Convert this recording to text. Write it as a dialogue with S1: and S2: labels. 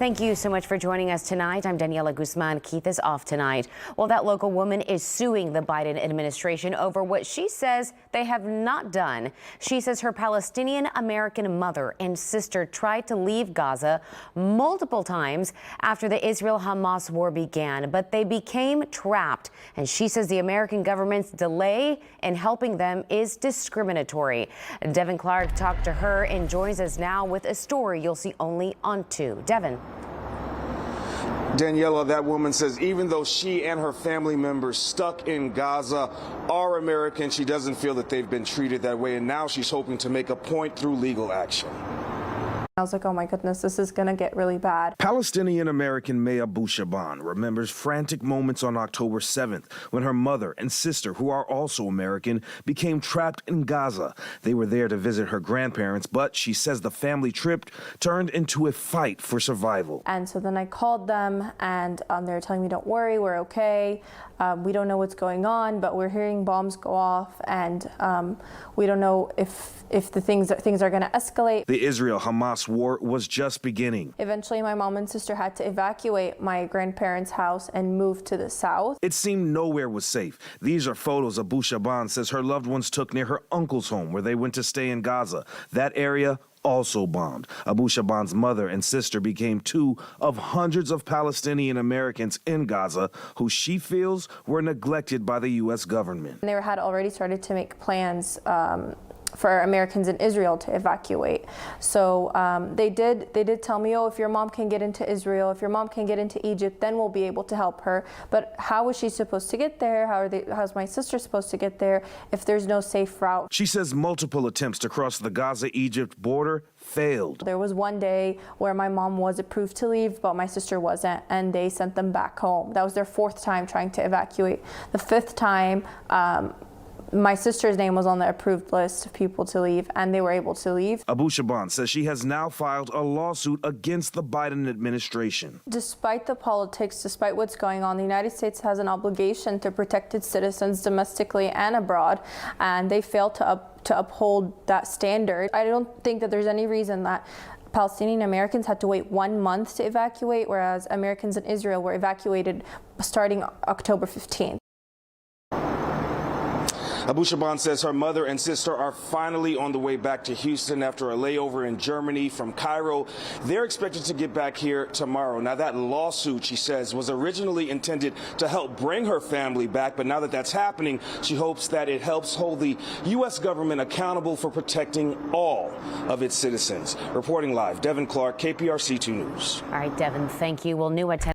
S1: Thank you so much for joining us tonight. I'm Daniela Guzman. Keith is off tonight. Well, that local woman is suing the Biden administration over what she says they have not done. She says her Palestinian-American mother and sister tried to leave Gaza multiple times after the Israel-Hamas war began, but they became trapped. And she says the American government's delay in helping them is discriminatory. Devin Clark talked to her and joins us now with a story you'll see only on 2. Devin.
S2: Daniela, that woman says even though she and her family members stuck in Gaza are American, she doesn't feel that they've been treated that way, and now she's hoping to make a point through legal action.
S3: I was like, oh my goodness, this is going to get really bad.
S4: Palestinian-American Maya Bushaban remembers frantic moments on October 7th when her mother and sister, who are also American, became trapped in Gaza. They were there to visit her grandparents, but she says the family trip turned into a fight for survival.
S3: And so then I called them, and they were telling me, don't worry, we're okay. We don't know what's going on, but we're hearing bombs go off, and we don't know if the things are going to escalate.
S4: The Israel-Hamas war was just beginning.
S3: Eventually, my mom and sister had to evacuate my grandparents' house and move to the south.
S4: It seemed nowhere was safe. These are photos Abu Shaban says her loved ones took near her uncle's home where they went to stay in Gaza. That area also bombed. Abu Shaban's mother and sister became two of hundreds of Palestinian Americans in Gaza who she feels were neglected by the U.S. government.
S3: They had already started to make plans for Americans in Israel to evacuate. So they did tell me, oh, if your mom can get into Israel, if your mom can get into Egypt, then we'll be able to help her. But how is she supposed to get there? How's my sister supposed to get there if there's no safe route?
S4: She says multiple attempts to cross the Gaza-Egypt border failed.
S3: There was one day where my mom was approved to leave, but my sister wasn't, and they sent them back home. That was their 4th time trying to evacuate. The 5th time, my sister's name was on the approved list of people to leave, and they were able to leave.
S4: Abu Shaban says she has now filed a lawsuit against the Biden administration.
S3: Despite the politics, despite what's going on, the United States has an obligation to protect its citizens domestically and abroad, and they failed to uphold that standard. I don't think that there's any reason that Palestinian Americans had to wait 1 month to evacuate, whereas Americans in Israel were evacuated starting October 15th.
S2: Abu Shaban says her mother and sister are finally on the way back to Houston after a layover in Germany from Cairo. They're expected to get back here tomorrow. Now, that lawsuit, she says, was originally intended to help bring her family back, but now that that's happening, she hopes that it helps hold the U.S. government accountable for protecting all of its citizens. Reporting live, Devin Clark, KPRC 2 News.
S1: All right, Devin, thank you. Well, new at 10.